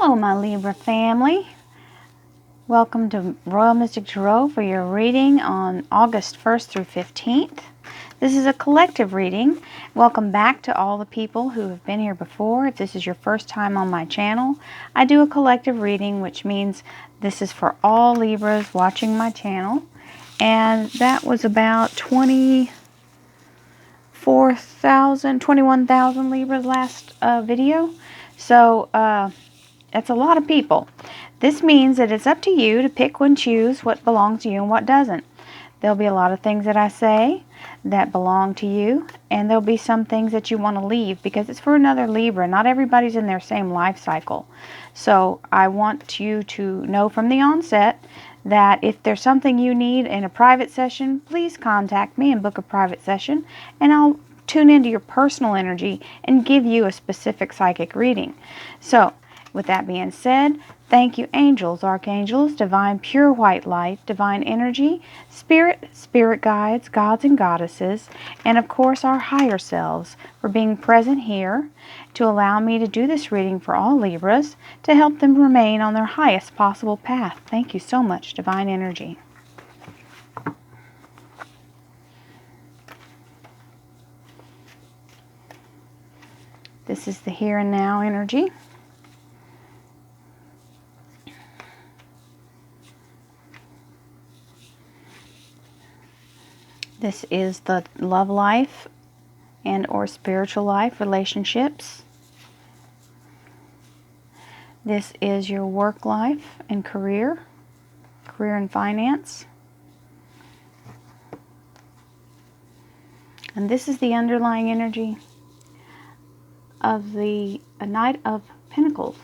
Hello, my Libra family. Welcome to Royal Mystic Tarot for your reading on August 1st through 15th. This is a collective reading. Welcome back to all the people who have been here before. If this is your first time on my channel, I do a collective reading, which means this is for all Libras watching my channel. And that was about 21,000 Libras last video. So, that's a lot of people. This means that it's up to you to pick and choose what belongs to you and what doesn't. There'll be a lot of things that I say that belong to you, and there'll be some things that you want to leave because it's for another Libra. Not everybody's in their same life cycle. So I want you to know from the onset that if there's something you need in a private session, please contact me and book a private session, and I'll tune into your personal energy and give you a specific psychic reading. So, with that being said, thank you, angels, archangels, divine pure white light, divine energy, spirit, spirit guides, gods and goddesses, and of course our higher selves for being present here to allow me to do this reading for all Libras to help them remain on their highest possible path. Thank you so much, divine energy. This is the here and now energy. This is the love life and or spiritual life, relationships. This is your work life and career and finance. And this is the underlying energy of the Knight of Pentacles.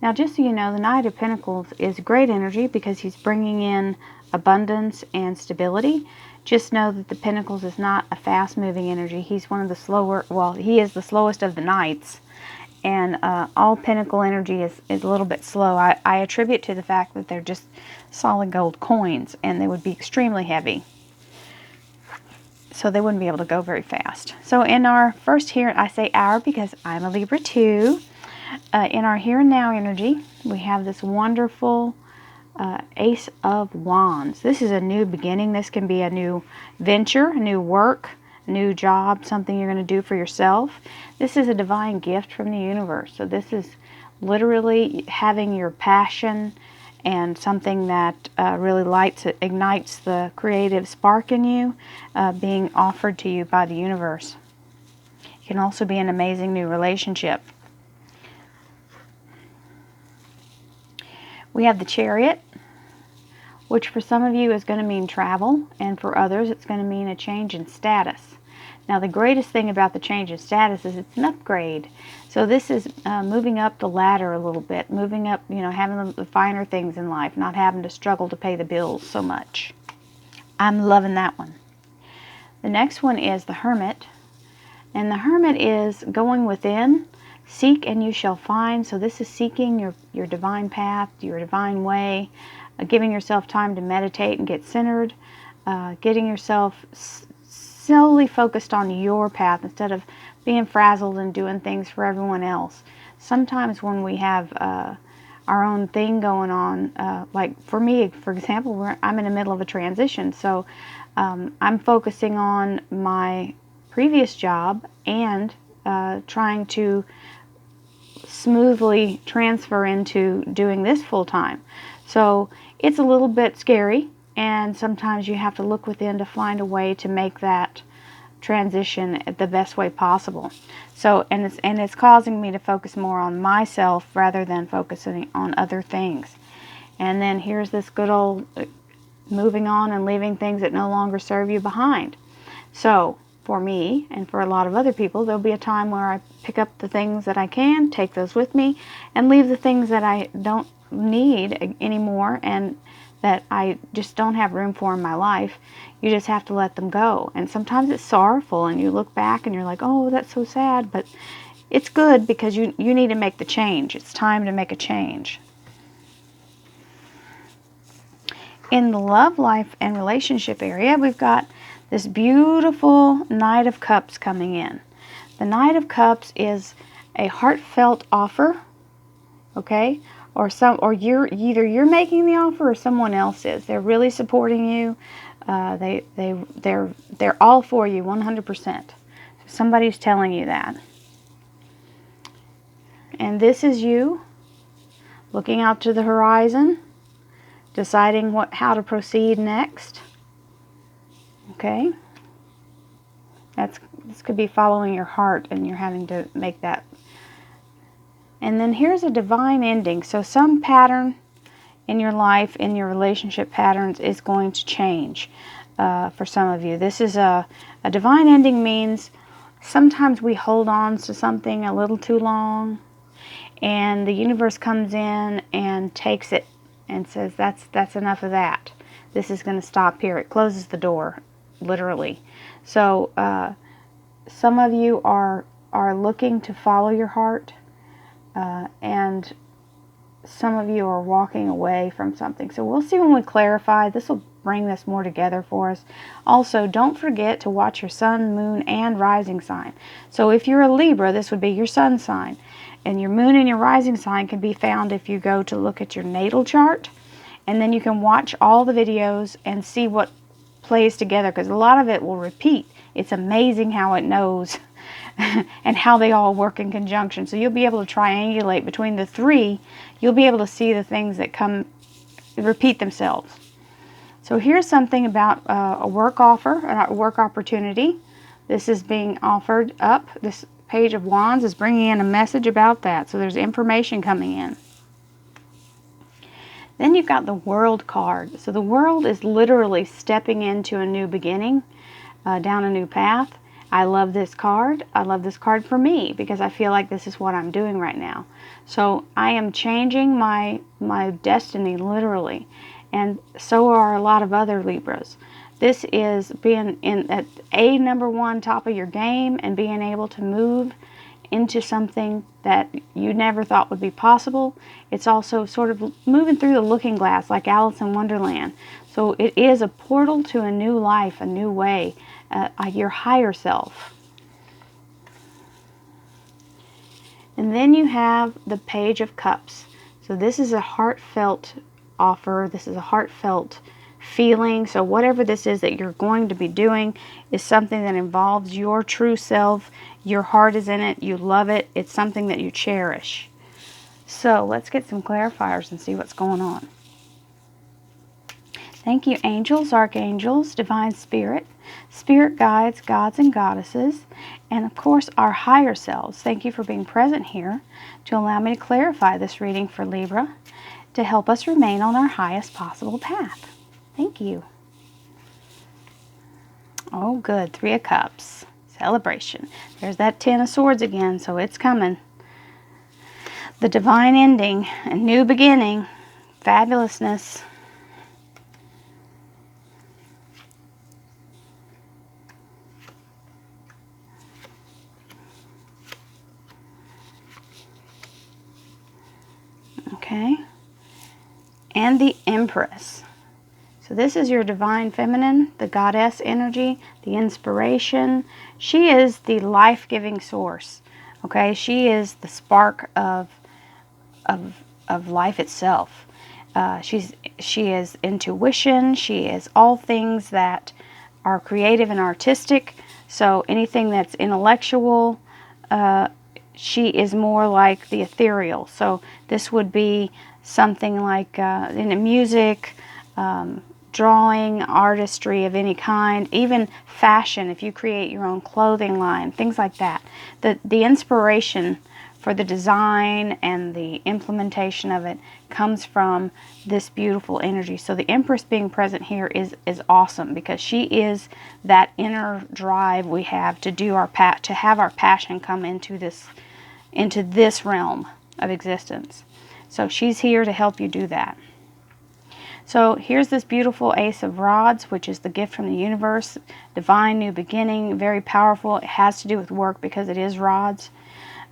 Now, just so you know, the Knight of Pentacles is great energy because he's bringing in abundance and stability. Just know that the Pentacles is not a fast-moving energy. He's one of the slower, well, he is the slowest of the Knights. And all Pentacle energy is a little bit slow. I attribute to the fact that they're just solid gold coins, and they would be extremely heavy. So they wouldn't be able to go very fast. So in our first here, I say our because I'm a Libra too. In our here and now energy, we have this wonderful Ace of Wands. This is a new beginning. This can be a new venture, a new work, a new job, something you're going to do for yourself. This is a divine gift from the universe. So this is literally having your passion and something that really ignites the creative spark in you being offered to you by the universe. It can also be an amazing new relationship. We have the Chariot, which for some of you is going to mean travel, and for others it's going to mean a change in status. Now, the greatest thing about the change in status is it's an upgrade. So this is moving up the ladder a little bit, moving up, you know, having the finer things in life, not having to struggle to pay the bills so much. I'm loving that one. The next one is the Hermit, and the Hermit is going within. Seek and you shall find. So this is seeking your divine path, your divine way, giving yourself time to meditate and get centered, getting yourself solely focused on your path instead of being frazzled and doing things for everyone else. Sometimes when we have our own thing going on, like for me, for example, I'm in the middle of a transition. So I'm focusing on my previous job and trying to smoothly transfer into doing this full time. So it's a little bit scary, and sometimes you have to look within to find a way to make that transition the best way possible. So and it's causing me to focus more on myself rather than focusing on other things. And then here's this good old moving on and leaving things that no longer serve you behind. So for me, and for a lot of other people, there'll be a time where I pick up the things that I can, take those with me, and leave the things that I don't need anymore and that I just don't have room for in my life. You just have to let them go. And sometimes it's sorrowful, and you look back and you're like, oh, that's so sad, but it's good because you need to make the change. It's time to make a change. In the love life and relationship area, we've got this beautiful Knight of Cups coming in. The Knight of Cups is a heartfelt offer, okay? or you're making the offer or someone else is. They're really supporting you. They're all for you 100%. Somebody's telling you that. And this is you looking out to the horizon, deciding how to proceed next. Okay? This could be following your heart, and you're having to make that. And then here's a divine ending. So some pattern in your life, in your relationship patterns, is going to change for some of you. This is a divine ending means sometimes we hold on to something a little too long, and the universe comes in and takes it and says, that's enough of that. This is going to stop here. It closes the door, literally. So some of you are looking to follow your heart, and some of you are walking away from something. So we'll see when we clarify. This will bring this more together for us. Also, don't forget to watch your sun, moon, and rising sign. So if you're a Libra, this would be your sun sign. And your moon and your rising sign can be found if you go to look at your natal chart. And then you can watch all the videos and see what plays together, because a lot of it will repeat. It's amazing how it knows and how they all work in conjunction. So you'll be able to triangulate between the three. You'll be able to see the things that repeat themselves. So here's something about a work offer, a work opportunity. This is being offered up. This Page of Wands is bringing in a message about that. So there's information coming in. Then you've got the World card. So the World is literally stepping into a new beginning, down a new path. I love this card. I love this card for me because I feel like this is what I'm doing right now. So I am changing my destiny, literally. And so are a lot of other Libras. This is being at number one, top of your game, and being able to move into something that you never thought would be possible. It's also sort of moving through the looking glass like Alice in Wonderland. So it is a portal to a new life, a new way, your higher self. And then you have the Page of Cups. So this is a heartfelt offer. This is a heartfelt feeling. So whatever this is that you're going to be doing is something that involves your true self. Your heart is in it. You love it. It's something that you cherish. So let's get some clarifiers and see what's going on. Thank you, angels, archangels, divine spirit, spirit guides, gods and goddesses, and of course our higher selves. Thank you for being present here to allow me to clarify this reading for Libra, to help us remain on our highest possible path. Thank you. Oh, good. 3 of Cups. Celebration. There's that 10 of Swords again, so it's coming. The divine ending, a new beginning, fabulousness. Okay. And the Empress. So this is your divine feminine, the goddess energy, the inspiration. She is the life-giving source. Okay, she is the spark of life itself. She is intuition. She is all things that are creative and artistic. So anything that's intellectual, she is more like the ethereal. So this would be something like in music, drawing, artistry of any kind, even fashion, if you create your own clothing line, things like that. The inspiration for the design and the implementation of it comes from this beautiful energy. So the Empress being present here is awesome, because she is that inner drive we have to do to have our passion come into this realm of existence. So she's here to help you do that. So here's this beautiful Ace of Rods, which is the gift from the universe, divine new beginning, very powerful. It has to do with work because it is rods.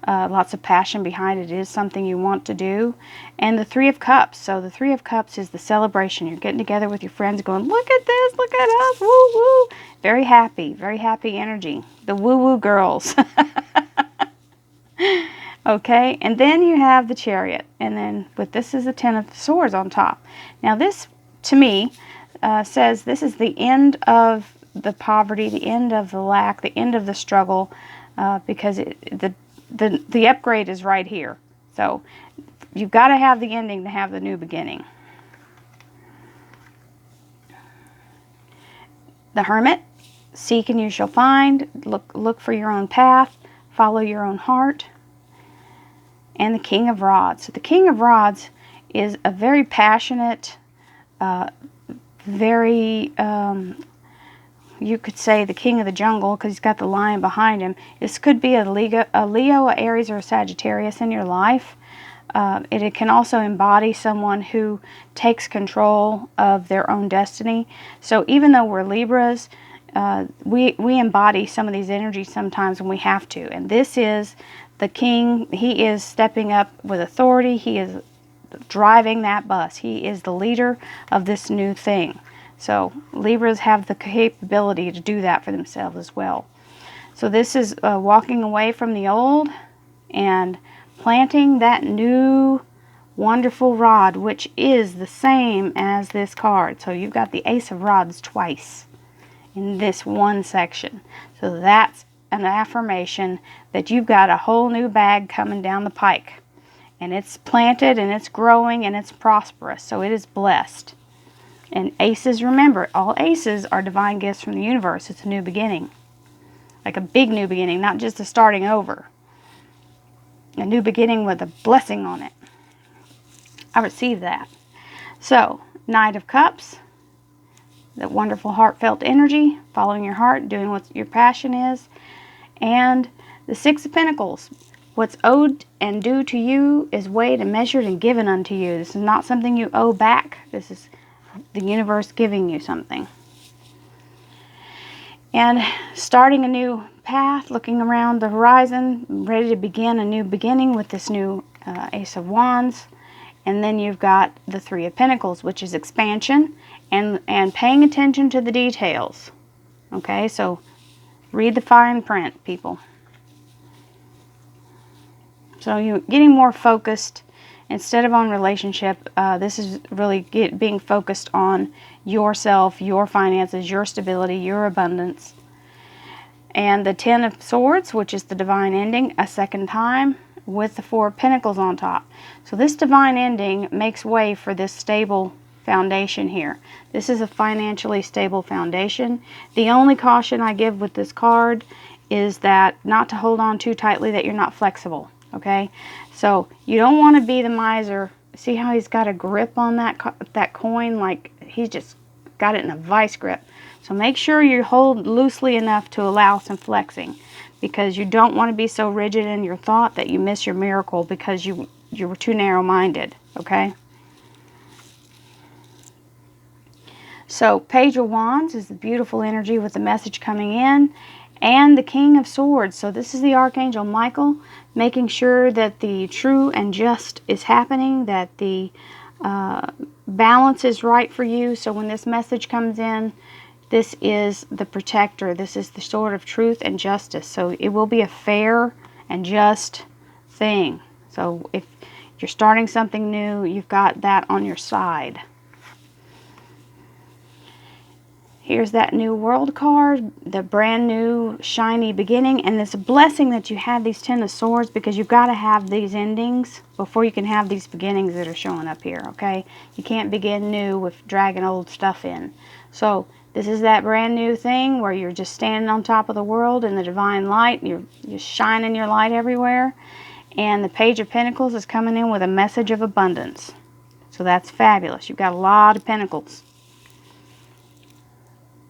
Lots of passion behind it. It is something you want to do. And the 3 of Cups. So the 3 of Cups is the celebration. You're getting together with your friends going, look at this, look at us, woo woo. Very happy energy. The woo woo girls. Okay, and then you have the Chariot, and then with this is the Ten of Swords on top. Now this, to me, says this is the end of the poverty, the end of the lack, the end of the struggle, because the upgrade is right here. So you've got to have the ending to have the new beginning. The Hermit, seek and you shall find. Look for your own path. Follow your own heart. And the King of Rods. So the King of Rods is a very passionate, very, you could say the King of the Jungle, because he's got the lion behind him. This could be a Leo, a Aries, or a Sagittarius in your life. It can also embody someone who takes control of their own destiny. So even though we're Libras, we embody some of these energies sometimes when we have to. And this is the king. He is stepping up with authority. He is driving that bus. He is the leader of this new thing. So Libras have the capability to do that for themselves as well. So this is walking away from the old and planting that new wonderful rod, which is the same as this card. So you've got the Ace of Rods twice in this one section. So that's an affirmation that you've got a whole new bag coming down the pike. And it's planted and it's growing and it's prosperous. So it is blessed. And aces, remember, all aces are divine gifts from the universe. It's a new beginning. Like a big new beginning, not just a starting over. A new beginning with a blessing on it. I received that. So, Knight of Cups. That wonderful heartfelt energy. Following your heart. Doing what your passion is. And the Six of Pentacles. What's owed and due to you is weighed and measured and given unto you. This is not something you owe back. This is the universe giving you something. And starting a new path, looking around the horizon, ready to begin a new beginning with this new Ace of Wands. And then you've got the Three of Pentacles, which is expansion and paying attention to the details. Okay, so read the fine print, people. So you're getting more focused. Instead of on relationship, this is really being focused on yourself, your finances, your stability, your abundance. And the Ten of Swords, which is the divine ending, a second time with the Four of Pentacles on top. So this divine ending makes way for this stable foundation here. This is a financially stable foundation. The only caution I give with this card is that not to hold on too tightly, that you're not flexible. Okay, so you don't want to be the miser. See how he's got a grip on that coin, like he's just got it in a vice grip. So make sure you hold loosely enough to allow some flexing, because you don't want to be so rigid in your thought that you miss your miracle because you were too narrow-minded. Okay. So Page of Wands is the beautiful energy with the message coming in. And the King of Swords. So this is the Archangel Michael, making sure that the true and just is happening, that the balance is right for you. So when this message comes in, this is the protector. This is the sword of truth and justice. So it will be a fair and just thing. So if you're starting something new, you've got that on your side. Here's that new world card, the brand new shiny beginning, and it's a blessing that you had these Ten of Swords, because you've got to have these endings before you can have these beginnings that are showing up here, okay? You can't begin new with dragging old stuff in. So this is that brand new thing where you're just standing on top of the world in the divine light. You're shining your light everywhere. And the Page of Pentacles is coming in with a message of abundance. So that's fabulous. You've got a lot of pentacles.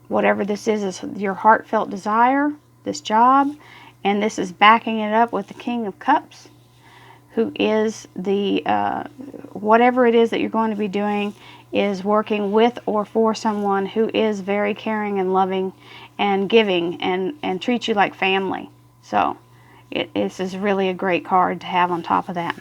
Whatever this is your heartfelt desire, this job, and this is backing it up with the King of Cups, who is the, whatever it is that you're going to be doing is working with or for someone who is very caring and loving and giving and treats you like family. So this is really a great card to have on top of that.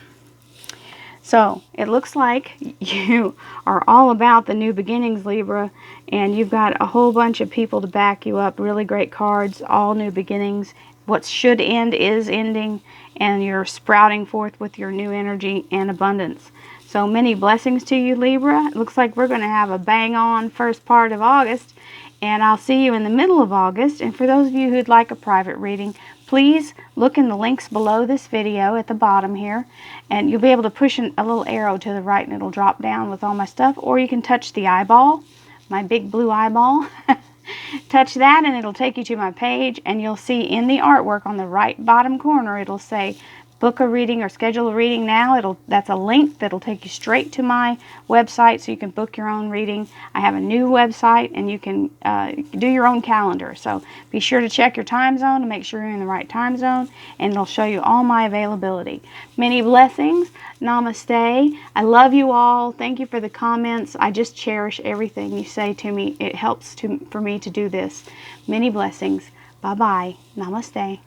So it looks like you are all about the new beginnings, Libra, and you've got a whole bunch of people to back you up. Really great cards, all new beginnings. what should end is ending, and you're sprouting forth with your new energy and abundance. So many blessings to you, Libra. It looks like we're going to have a bang-on first part of August, and I'll see you in the middle of August. And for those of you who'd like a private reading, please look in the links below this video at the bottom here, and you'll be able to push a little arrow to the right and it'll drop down with all my stuff, or you can touch the eyeball, my big blue eyeball. Touch that and it'll take you to my page, and you'll see in the artwork on the right bottom corner, it'll say book a reading or schedule a reading now. That's a link that'll take you straight to my website so you can book your own reading. I have a new website, and you can do your own calendar. So be sure to check your time zone to make sure you're in the right time zone, and it'll show you all my availability. Many blessings. Namaste. I love you all. Thank you for the comments. I just cherish everything you say to me. It helps for me to do this. Many blessings. Bye-bye. Namaste.